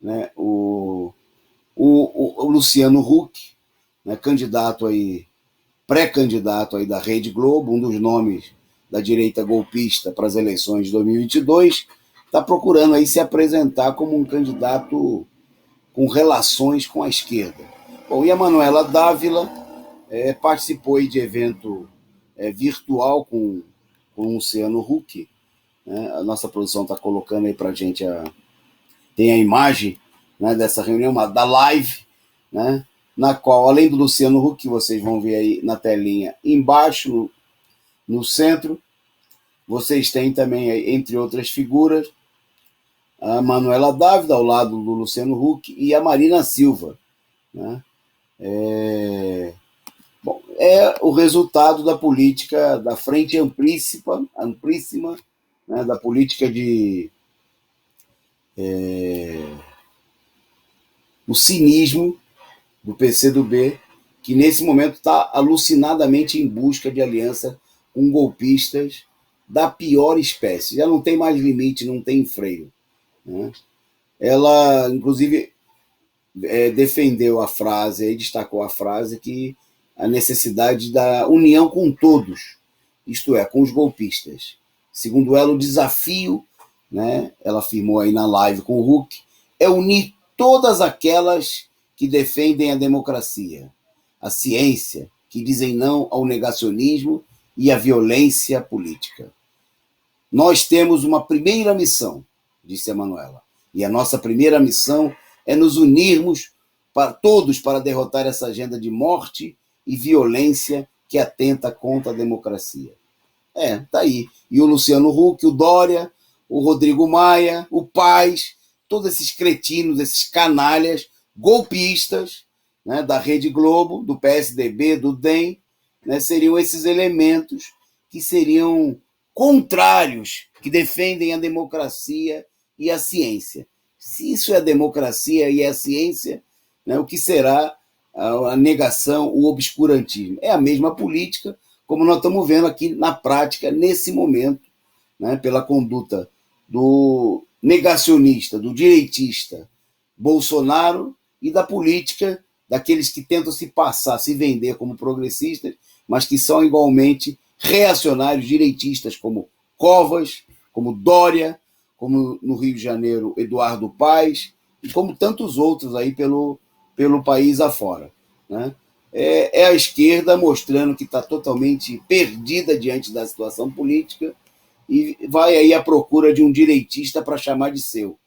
S1: né, o Luciano Huck, né, candidato aí, pré-candidato aí da Rede Globo, um dos nomes da direita golpista para as eleições de 2022, está procurando aí se apresentar como um candidato com relações com a esquerda. Bom, e a Manuela Dávila participou aí de evento virtual com o Luciano Huck, né? A nossa produção está colocando aí para a gente tem a imagem, né, dessa reunião, da live, né, na qual, além do Luciano Huck, que vocês vão ver aí na telinha embaixo, no centro, vocês têm também, entre outras figuras, a Manuela Dávila, ao lado do Luciano Huck, e a Marina Silva. Né? É o resultado da política da frente amplíssima, né, da política de o cinismo do PCdoB, que nesse momento está alucinadamente em busca de aliança com golpistas da pior espécie. Já não tem mais limite, não tem freio. Né? Ela, inclusive, defendeu a frase, destacou a frase que a necessidade da união com todos, isto é, com os golpistas. Segundo ela, o desafio, né, ela afirmou aí na live com o Huck, é unir todas aquelas que defendem a democracia, a ciência, que dizem não ao negacionismo e à violência política. Nós temos uma primeira missão, disse a Manuela, e a nossa primeira missão é nos unirmos todos para derrotar essa agenda de morte e violência que atenta contra a democracia. Tá aí. E o Luciano Huck, o Dória, o Rodrigo Maia, o Paes, todos esses cretinos, esses canalhas, golpistas, né, da Rede Globo, do PSDB, do DEM, né, seriam esses elementos que seriam contrários, que defendem a democracia e a ciência. Se isso é a democracia e a ciência, né, o que será a negação, o obscurantismo? É a mesma política, como nós estamos vendo aqui na prática, nesse momento, né, pela conduta do negacionista, do direitista Bolsonaro e da política daqueles que tentam se passar, se vender como progressistas, mas que são igualmente reacionários direitistas, como Covas, como Dória, como no Rio de Janeiro Eduardo Paes, e como tantos outros aí pelo país afora. Né? É a esquerda mostrando que está totalmente perdida diante da situação política e vai aí à procura de um direitista para chamar de seu.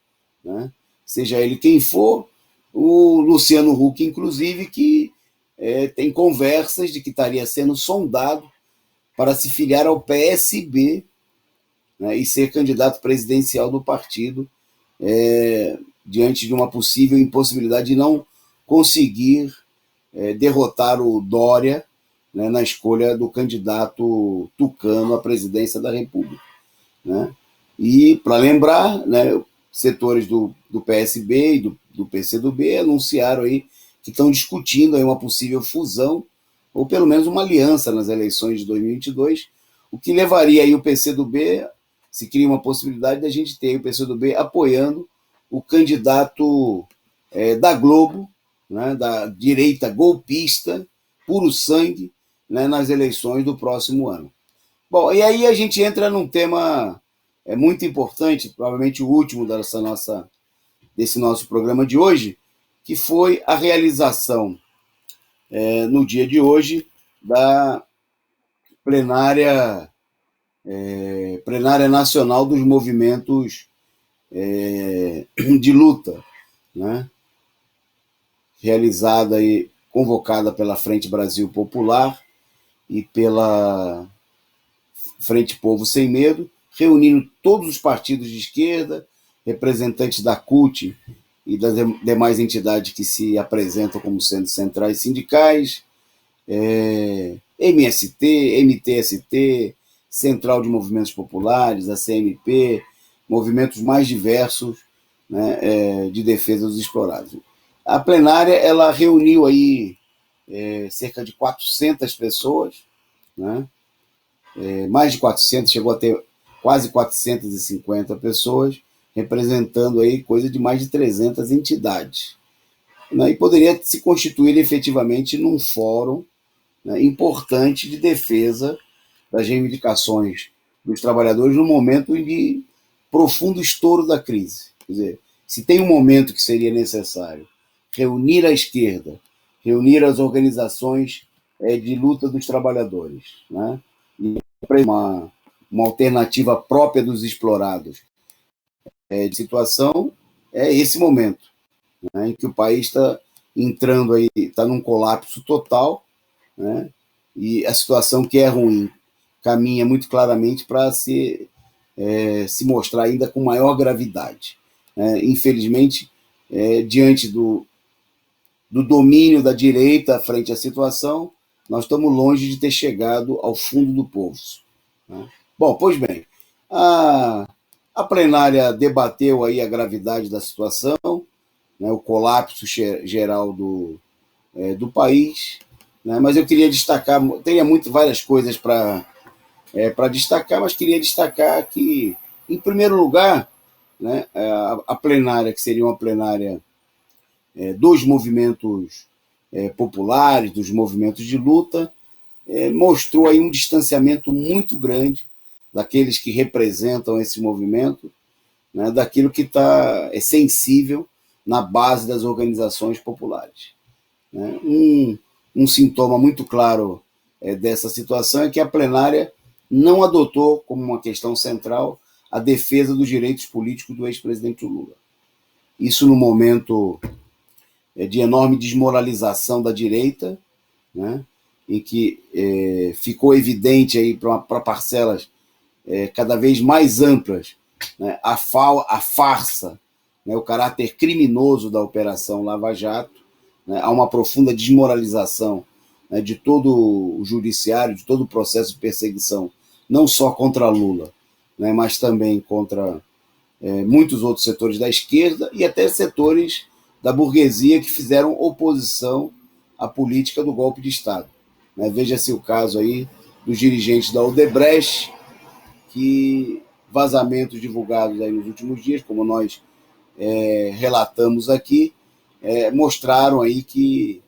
S1: Né? Seja ele quem for, o Luciano Huck, inclusive, que tem conversas de que estaria sendo sondado para se filiar ao PSB, né, e ser candidato presidencial do partido, diante de uma possível impossibilidade de não conseguir derrotar o Dória, né, na escolha do candidato tucano à presidência da República. Né? E, para lembrar, né, setores do PSB e do PCdoB anunciaram aí que estão discutindo aí uma possível fusão, ou pelo menos uma aliança nas eleições de 2022, o que levaria aí o PCdoB, se cria uma possibilidade da gente ter o PCdoB apoiando o candidato da Globo, né, da direita golpista, puro sangue, né, nas eleições do próximo ano. Bom, e aí a gente entra num tema muito importante, provavelmente o último desse nosso programa de hoje, que foi a realização, no dia de hoje, da plenária nacional dos movimentos de luta, né? Realizada e convocada pela Frente Brasil Popular e pela Frente Povo Sem Medo, reunindo todos os partidos de esquerda, representantes da CUT e das demais entidades que se apresentam como sendo centrais sindicais, MST, MTST, Central de Movimentos Populares, a CMP, movimentos mais diversos, né, de defesa dos explorados. A plenária ela reuniu aí cerca de 400 pessoas, né, mais de 400, chegou a ter quase 450 pessoas, representando aí coisa de mais de 300 entidades. Né, e poderia se constituir efetivamente num fórum, né, importante de defesa das reivindicações dos trabalhadores no momento de profundo estouro da crise. Quer dizer, se tem um momento que seria necessário reunir a esquerda, reunir as organizações de luta dos trabalhadores, né, e uma alternativa própria dos explorados de situação, é esse momento. né, em que o país está entrando aí, está num colapso total, né, e a situação que é ruim caminha muito claramente para se mostrar ainda com maior gravidade. Infelizmente, diante do domínio da direita frente à situação, nós estamos longe de ter chegado ao fundo do poço. Né? Bom, pois bem, a plenária debateu aí a gravidade da situação, né, o colapso geral do país, né, mas eu queria destacar, teria várias coisas para destacar, mas queria destacar que, em primeiro lugar, né, a plenária, que seria uma plenária dos movimentos populares, dos movimentos de luta, mostrou aí um distanciamento muito grande daqueles que representam esse movimento, né, daquilo que é sensível na base das organizações populares. Né? Um sintoma muito claro dessa situação é que a plenária não adotou como uma questão central a defesa dos direitos políticos do ex-presidente Lula. Isso no momento de enorme desmoralização da direita, né, em que ficou evidente aí para parcelas cada vez mais amplas, né, a farsa, né, o caráter criminoso da Operação Lava Jato, né, há uma profunda desmoralização, né, de todo o judiciário, de todo o processo de perseguição, não só contra Lula, né, mas também contra muitos outros setores da esquerda e até setores da burguesia que fizeram oposição à política do golpe de Estado. Né? Veja-se o caso aí dos dirigentes da Odebrecht, que vazamentos divulgados aí nos últimos dias, como nós relatamos aqui, mostraram aí que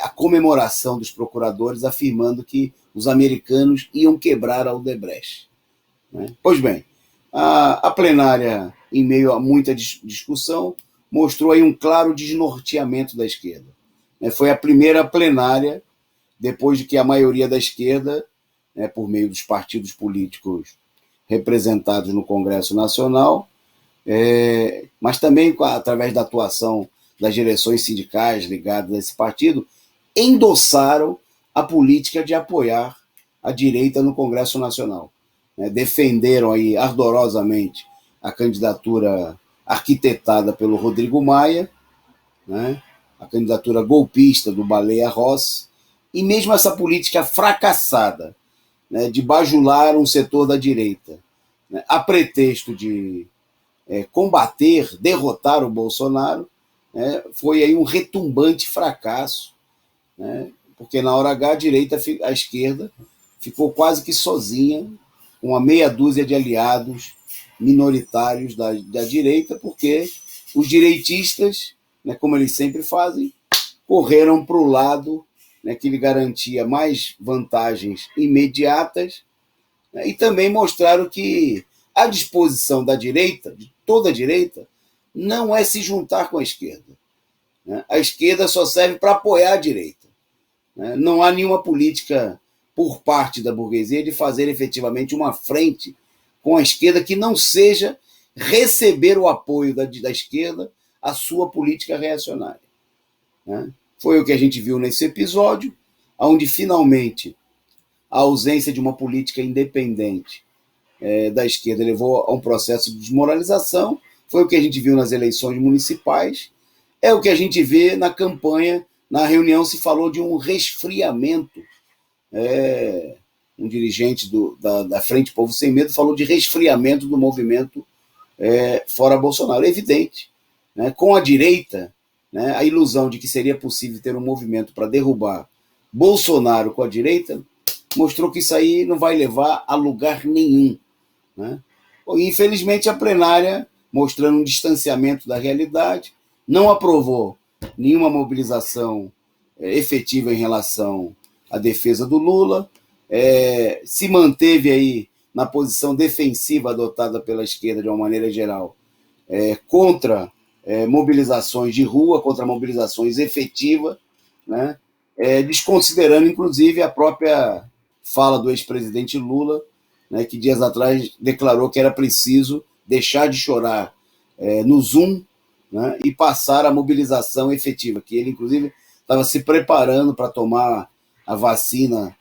S1: a comemoração dos procuradores afirmando que os americanos iam quebrar a Odebrecht. Né? Pois bem, a plenária, em meio a muita discussão, mostrou aí um claro desnorteamento da esquerda. Foi a primeira plenária, depois de que a maioria da esquerda, por meio dos partidos políticos representados no Congresso Nacional, mas também através da atuação das direções sindicais ligadas a esse partido, endossaram a política de apoiar a direita no Congresso Nacional. Defenderam aí ardorosamente a candidatura arquitetada pelo Rodrigo Maia, né, a candidatura golpista do Baleia Rossi, e mesmo essa política fracassada, né, de bajular um setor da direita, né, a pretexto de combater, derrotar o Bolsonaro, né, foi aí um retumbante fracasso, né, porque na hora H a esquerda ficou quase que sozinha, com uma meia dúzia de aliados minoritários da direita, porque os direitistas, né, como eles sempre fazem, correram para o lado, né, que lhe garantia mais vantagens imediatas, né, e também mostraram que a disposição da direita, de toda a direita, não é se juntar com a esquerda. Né? A esquerda só serve para apoiar a direita. Né? Não há nenhuma política por parte da burguesia de fazer efetivamente uma frente com a esquerda que não seja receber o apoio da esquerda à sua política reacionária. Né? Foi o que a gente viu nesse episódio, onde finalmente a ausência de uma política independente da esquerda levou a um processo de desmoralização. Foi o que a gente viu nas eleições municipais, é o que a gente vê na campanha. Na reunião se falou de um resfriamento. Um dirigente da Frente Povo Sem Medo falou de resfriamento do movimento fora Bolsonaro. É evidente. Né? Com a direita, né, a ilusão de que seria possível ter um movimento para derrubar Bolsonaro com a direita mostrou que isso aí não vai levar a lugar nenhum. Né? Infelizmente, a plenária, mostrando um distanciamento da realidade, não aprovou nenhuma mobilização efetiva em relação à defesa do Lula, se manteve aí na posição defensiva adotada pela esquerda de uma maneira geral, contra mobilizações de rua, contra mobilizações efetivas, né? Desconsiderando, inclusive, a própria fala do ex-presidente Lula, né, que dias atrás declarou que era preciso deixar de chorar no Zoom, né, e passar a mobilização efetiva, que ele, inclusive, estava se preparando para tomar a vacina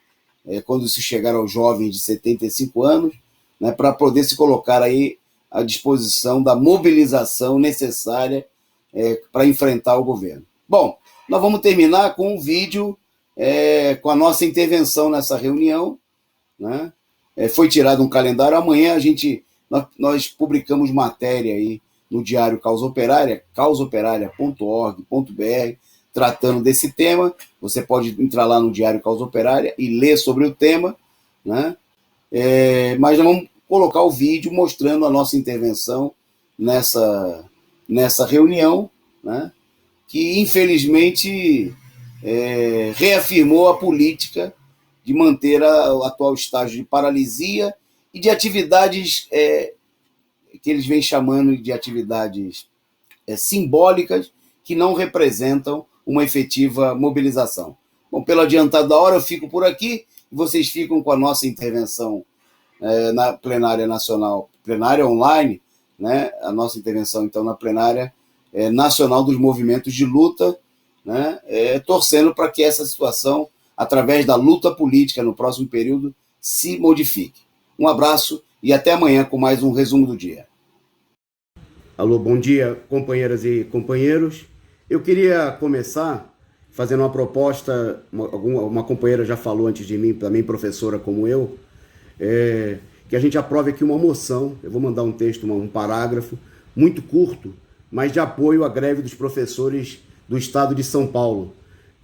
S1: quando se chegar aos jovens de 75 anos, né, para poder se colocar aí à disposição da mobilização necessária para enfrentar o governo. Bom, nós vamos terminar com um vídeo com a nossa intervenção nessa reunião, né? Foi tirado um calendário. Amanhã nós publicamos matéria aí no Diário Causa Operária, causaoperaria.org.br, tratando desse tema. Você pode entrar lá no Diário Causa Operária e ler sobre o tema, né? Mas nós vamos colocar o vídeo mostrando a nossa intervenção nessa reunião, né? Que infelizmente reafirmou a política de manter o atual estágio de paralisia e de atividades que eles vêm chamando de atividades simbólicas que não representam uma efetiva mobilização. Bom, pelo adiantado da hora, eu fico por aqui e vocês ficam com a nossa intervenção na plenária nacional, plenária online, né? A nossa intervenção, então, na plenária nacional dos movimentos de luta, né? Torcendo para que essa situação, através da luta política no próximo período, se modifique. Um abraço e até amanhã com mais um resumo do dia. Alô, bom dia, companheiras e companheiros. Eu queria começar fazendo uma proposta, uma companheira já falou antes de mim, também professora como eu, que a gente aprove aqui uma moção. Eu vou mandar um texto, um parágrafo, muito curto, mas de apoio à greve dos professores do estado de São Paulo.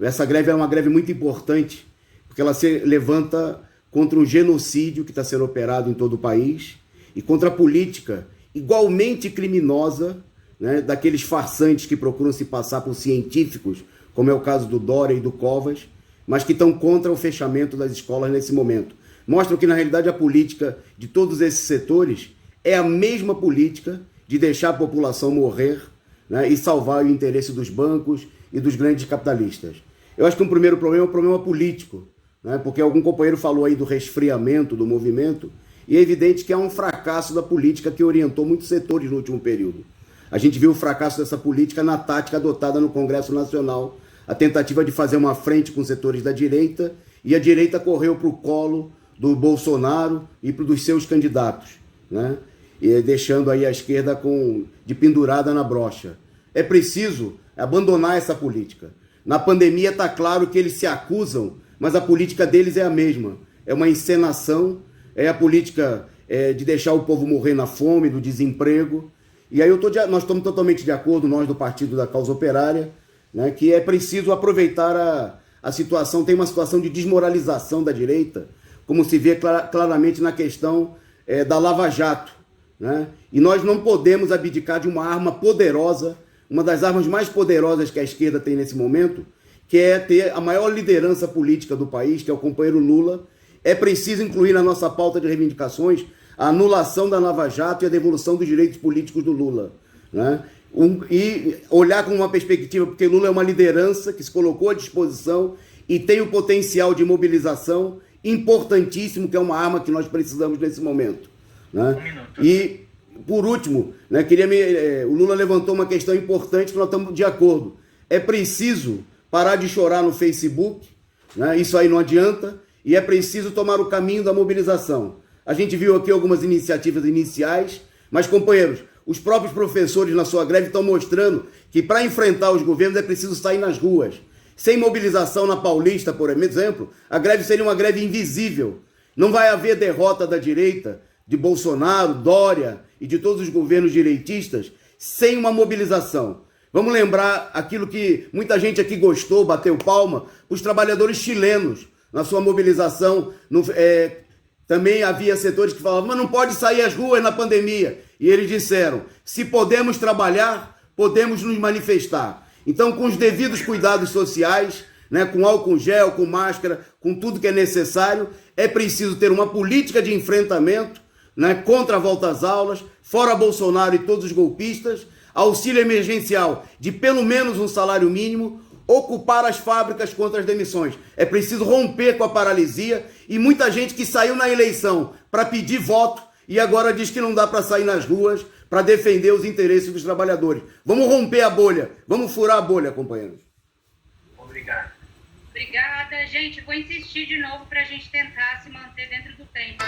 S1: Essa greve é uma greve muito importante, porque ela se levanta contra um genocídio que está sendo operado em todo o país e contra a política igualmente criminosa, né, daqueles farsantes que procuram se passar por científicos, como é o caso do Dória e do Covas, mas que estão contra o fechamento das escolas nesse momento. Mostram que, na realidade, a política de todos esses setores é a mesma política de deixar a população morrer, né, e salvar o interesse dos bancos e dos grandes capitalistas. Eu acho que um primeiro problema é um problema político, né, porque algum companheiro falou aí do resfriamento do movimento, e é evidente que há um fracasso da política que orientou muitos setores no último período. A gente viu o fracasso dessa política na tática adotada no Congresso Nacional, a tentativa de fazer uma frente com setores da direita, e a direita correu para o colo do Bolsonaro e dos seus candidatos, né? E deixando aí a esquerda de pendurada na brocha. É preciso abandonar essa política. Na pandemia está claro que eles se acusam, mas a política deles é a mesma. É uma encenação, é a política de deixar o povo morrer na fome, do desemprego. E aí nós estamos totalmente de acordo, nós do Partido da Causa Operária, né, que é preciso aproveitar a situação. Tem uma situação de desmoralização da direita, como se vê claramente na questão da Lava Jato, né? E nós não podemos abdicar de uma arma poderosa, uma das armas mais poderosas que a esquerda tem nesse momento, que é ter a maior liderança política do país, que é o companheiro Lula. É preciso incluir na nossa pauta de reivindicações a anulação da Lava Jato e a devolução dos direitos políticos do Lula, né? E olhar com uma perspectiva, porque Lula é uma liderança que se colocou à disposição e tem o potencial de mobilização importantíssimo, que é uma arma que nós precisamos nesse momento, né? E, por último, né, o Lula levantou uma questão importante que nós estamos de acordo. É preciso parar de chorar no Facebook, né? Isso aí não adianta, e é preciso tomar o caminho da mobilização. A gente viu aqui algumas iniciativas iniciais, mas, companheiros, os próprios professores na sua greve estão mostrando que para enfrentar os governos é preciso sair nas ruas. Sem mobilização na Paulista, por exemplo, a greve seria uma greve invisível. Não vai haver derrota da direita, de Bolsonaro, Dória e de todos os governos direitistas, sem uma mobilização. Vamos lembrar aquilo que muita gente aqui gostou, bateu palma, os trabalhadores chilenos, na sua mobilização. Também havia setores que falavam, mas não pode sair às ruas na pandemia. E eles disseram, se podemos trabalhar, podemos nos manifestar. Então, com os devidos cuidados sociais, né, com álcool gel, com máscara, com tudo que é necessário, é preciso ter uma política de enfrentamento, né, contra a volta às aulas, fora Bolsonaro e todos os golpistas, auxílio emergencial de pelo menos um salário mínimo, ocupar as fábricas contra as demissões. É preciso romper com a paralisia, e muita gente que saiu na eleição para pedir voto e agora diz que não dá para sair nas ruas para defender os interesses dos trabalhadores. Vamos romper a bolha, vamos furar a bolha, companheiros.
S2: Obrigado.
S3: Obrigada, gente. Vou insistir de novo para a gente tentar se manter dentro do tempo.